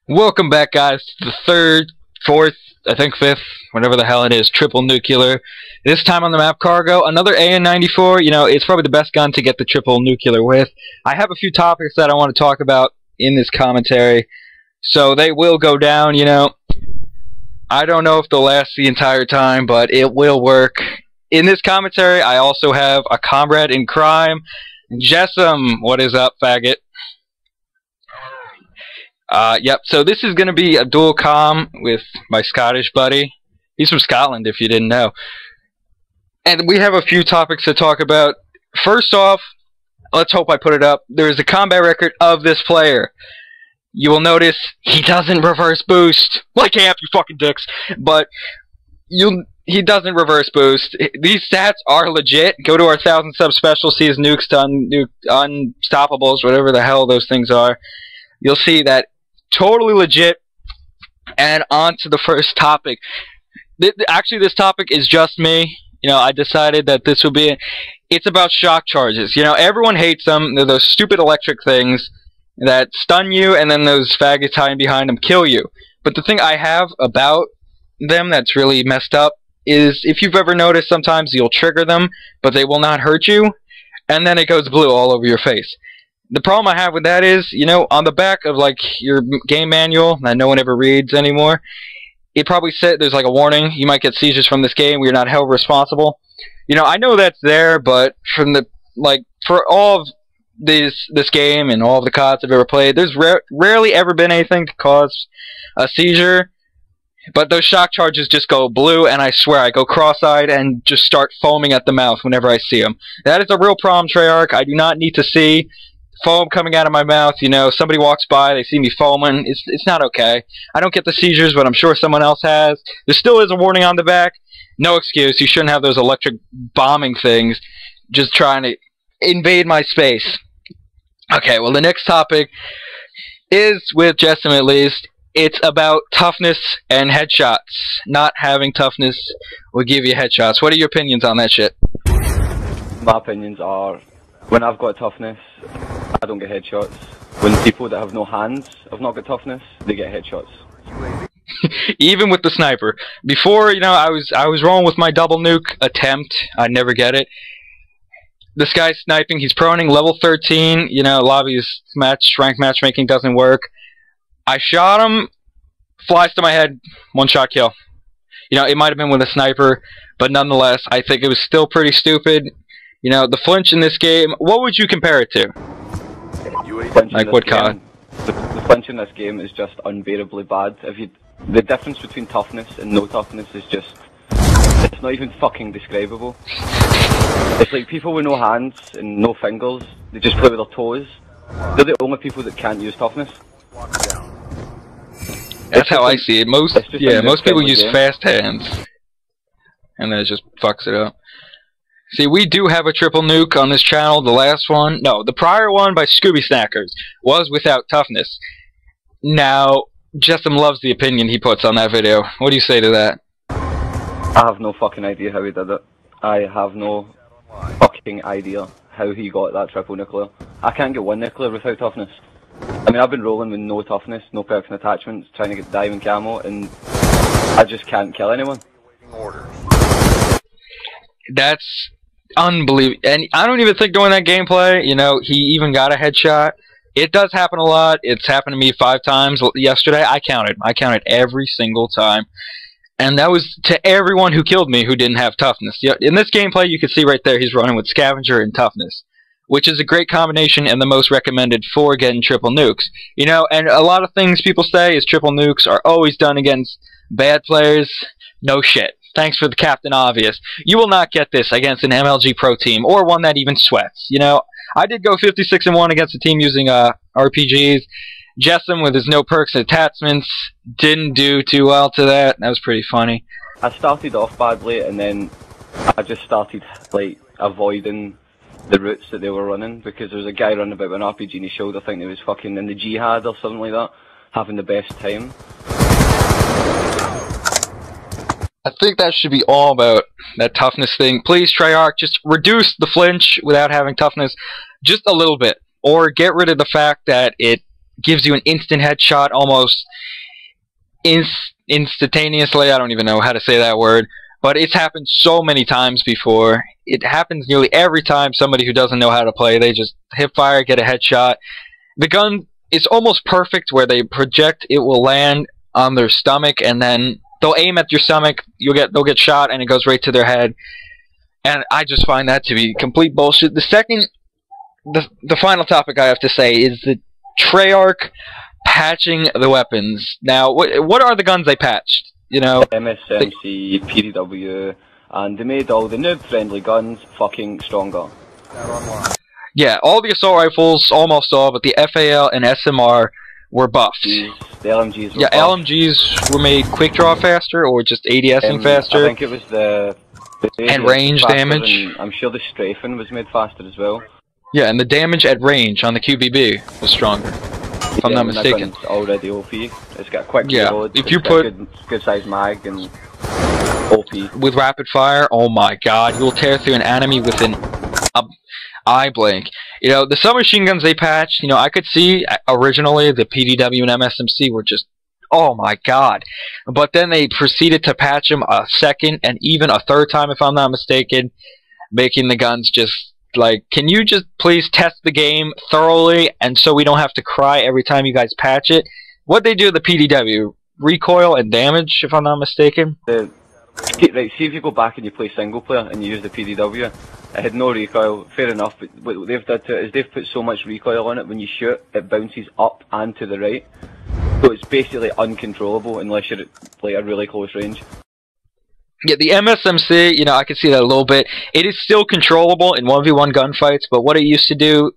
Welcome back, guys, to the third, fourth, I think fifth, whatever the hell it is, triple nuclear. This time on the map Cargo, another AN94. You know, it's probably the best gun to get the triple nuclear with. I have a few topics that I want to talk about in this commentary, so they will go down, you know. I don't know if they'll last the entire time, but it will work. In this commentary, I also have a comrade in crime, Jessam. What is up, faggot? Yep, so this is going to be a dual comm with my Scottish buddy. He's from Scotland, if you didn't know. And we have a few topics to talk about. First off, let's hope I put it up. There is a combat record of this player. You will notice he doesn't reverse boost. Like amp, you fucking dicks. But he doesn't reverse boost. These stats are legit. Go to our 1,000 sub special, see his nukes to unstoppables, whatever the hell those things are. You'll see that totally legit. And on to the first topic. Actually, this topic is just me. You know, I decided that this would be it. It's about shock charges. You know, everyone hates them. They're those stupid electric things that stun you, and then those faggots hiding behind them kill you. But the thing I have about them that's really messed up is, if you've ever noticed, sometimes you'll trigger them, but they will not hurt you, and then it goes blue all over your face. The problem I have with that is, you know, on the back of, like, your game manual that no one ever reads anymore, it probably said there's, like, a warning. You might get seizures from this game. We're not held responsible. You know, I know that's there, but from the, like, for all of this game and all of the CODs I've ever played, there's rarely ever been anything to cause a seizure. But those shock charges just go blue, and I swear I go cross-eyed and just start foaming at the mouth whenever I see them. That is a real problem, Treyarch. I do not need to see foam coming out of my mouth. You know, somebody walks by, they see me foaming. It's not okay. I don't get the seizures, but I'm sure someone else has. There still is a warning on the back. No excuse. You shouldn't have those electric bombing things just trying to invade my space. Okay, well, the next topic is, with Jessam at least, it's about toughness and headshots. Not having toughness will give you headshots. What are your opinions on that shit? My opinions are, when I've got toughness, I don't get headshots. When people that have no hands have not got toughness, they get headshots. Even with the sniper. Before, you know, I was rolling with my double nuke attempt. I'd never get it. This guy's sniping. He's proning level 13. You know, lobby's rank matchmaking doesn't work. I shot him. Flies to my head. One shot kill. You know, it might have been with a sniper, but nonetheless, I think it was still pretty stupid. You know, the flinch in this game, what would you compare it to? Like what COD? The flinch in this game is just unbearably bad. The difference between toughness and no toughness is just, it's not even fucking describable. It's like people with no hands and no fingers, they just play with their toes. They're the only people that can't use toughness. That's how I see it. Most people use fast hands, and then it just fucks it up. See, we do have a triple nuke on this channel. The last one, no, the prior one by Scooby Snackers was without toughness. Now, Jessam loves the opinion he puts on that video. What do you say to that? I have no fucking idea how he did it. I have no fucking idea how he got that triple nuclear. I can't get one nuclear without toughness. I mean, I've been rolling with no toughness, no perks and attachments, trying to get diamond camo, and I just can't kill anyone. That's unbelievable. And I don't even think during that gameplay, you know, he even got a headshot. It does happen a lot. It's happened to me 5 times yesterday. I counted every single time. And that was to everyone who killed me who didn't have toughness. In this gameplay, you can see right there, he's running with Scavenger and toughness, which is a great combination and the most recommended for getting triple nukes. You know, and a lot of things people say is triple nukes are always done against bad players. No shit. Thanks for the Captain Obvious. You will not get this against an MLG Pro team, or one that even sweats. You know, I did go 56-1 against a team using RPGs. Jessam, with his no perks and attachments, didn't do too well to that. That was pretty funny. I started off badly, and then I just started, like, avoiding the routes that they were running, because there was a guy running about with an RPG in his shoulder, thinking he was fucking in the jihad or something like that, having the best time. I think that should be all about that toughness thing. Please, Treyarch, just reduce the flinch without having toughness just a little bit. Or get rid of the fact that it gives you an instant headshot almost instantaneously. I don't even know how to say that word, but it's happened so many times before. It happens nearly every time somebody who doesn't know how to play, they just hip fire, get a headshot. The gun is almost perfect where they project, it will land on their stomach, and then they'll aim at your stomach, they'll get shot, and it goes right to their head. And I just find that to be complete bullshit. The final topic I have to say is the Treyarch patching the weapons. Now, what are the guns they patched? You know, MSMC, PDW, and they made all the noob-friendly guns fucking stronger. Yeah, all the assault rifles, almost all, but the FAL and SMR were buffed. The LMGs were buffed. LMGs were made quick draw faster, or just ADSing faster. I think it was the and range damage. I'm sure the strafing was made faster as well. Yeah, and the damage at range on the QBB was stronger, if I'm not mistaken. That gun's already OP. It's got a quick reload. If you put good size mag and OP with rapid fire, oh my god, you'll tear through an enemy within a eye blink. You know, the submachine guns they patched, you know, I could see originally the PDW and MSMC were just, oh my god. But then they proceeded to patch them a second and even a third time, if I'm not mistaken, making the guns just like, can you just please test the game thoroughly, and so we don't have to cry every time you guys patch it? What they do with the PDW, recoil and damage, if I'm not mistaken. Right, see if you go back and you play single player and you use the PDW, it had no recoil, fair enough, but what they've done to it is they've put so much recoil on it, when you shoot, it bounces up and to the right. So it's basically uncontrollable unless you're at like a really close range. Yeah, the MSMC, you know, I can see that a little bit. It is still controllable in 1v1 gunfights, but what it used to do,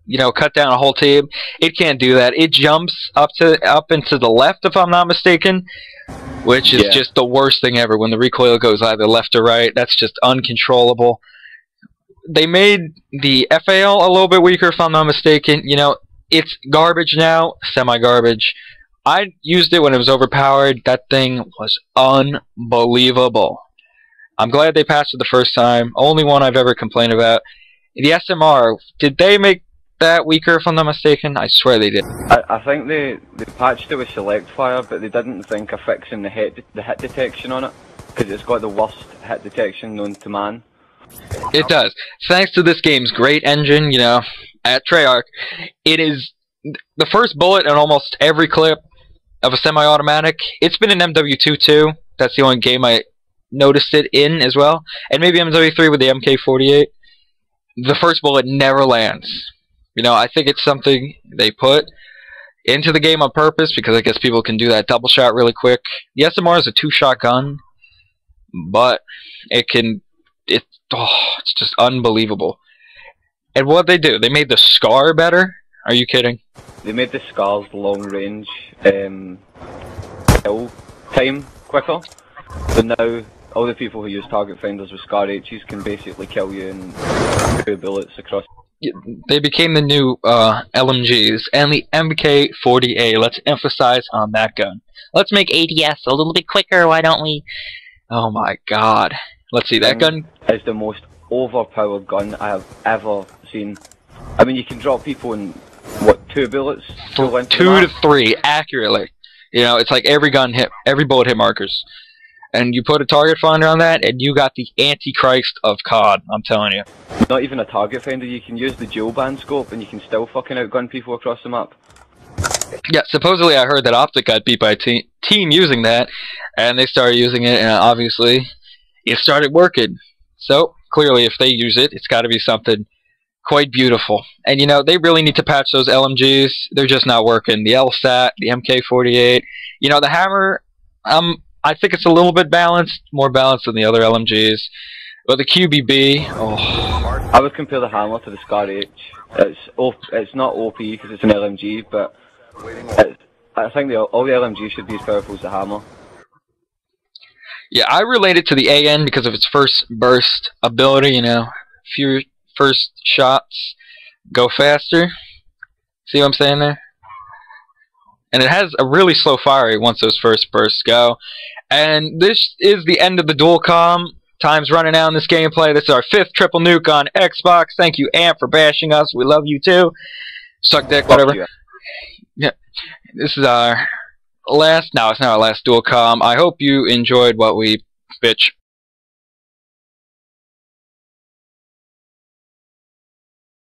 you know, cut down a whole team, it can't do that. It jumps up into the left, if I'm not mistaken, which is just the worst thing ever. When the recoil goes either left or right, that's just uncontrollable. They made the FAL a little bit weaker, if I'm not mistaken. You know, it's garbage now, semi-garbage. I used it when it was overpowered. That thing was unbelievable. I'm glad they patched it the first time. Only one I've ever complained about. The SMR, did they make that weaker, if I'm not mistaken? I swear they did. I think they patched it with select fire, but they didn't think of fixing the hit detection on it, because it's got the worst hit detection known to man. It does. Thanks to this game's great engine, you know, at Treyarch, it is the first bullet in almost every clip of a semi-automatic. It's been in MW2 too. That's the only game I noticed it in as well. And maybe MW3 with the MK48. The first bullet never lands. You know, I think it's something they put into the game on purpose, because I guess people can do that double shot really quick. The SMR is a 2-shot gun, but it's just unbelievable. And what they do, they made the SCAR better? Are you kidding? They made the SCAR's long range kill time quicker. So now all the people who use target finders with SCAR H's can basically kill you in 2 bullets across. They became the new LMGs, and the MK40A. Let's emphasize on that gun. Let's make ADS a little bit quicker, why don't we? Oh my god. Let's see, that gun is the most overpowered gun I have ever seen. I mean, you can drop people in, what, 2 bullets? 2 to 3, accurately. You know, it's like every bullet hit markers. And you put a target finder on that, and you got the Antichrist of COD, I'm telling you. Not even a target finder, you can use the dual band scope, and you can still fucking outgun people across the map. Yeah, supposedly I heard that Optic got beat by a team using that, and they started using it, and obviously it started working. So, clearly if they use it, it's got to be something quite beautiful. And you know, they really need to patch those LMGs. They're just not working. The LSAT, the MK48, you know, the Hammer, I think it's a little bit balanced, more balanced than the other LMGs. But the QBB, oh. I would compare the Hammer to the SCAR H. It's not OP because it's an LMG, but I think all the LMGs should be as powerful as the Hammer. Yeah, I relate it to the AN because of its first burst ability, you know. Few first shots go faster. See what I'm saying there? And it has a really slow fire rate once those first bursts go. And this is the end of the dual comm. Time's running out in this gameplay. This is our 5th triple nuke on Xbox. Thank you, Amp, for bashing us. We love you too. Suck dick, whatever. this is our last. No, it's not our last dual com. I hope you enjoyed what we bitch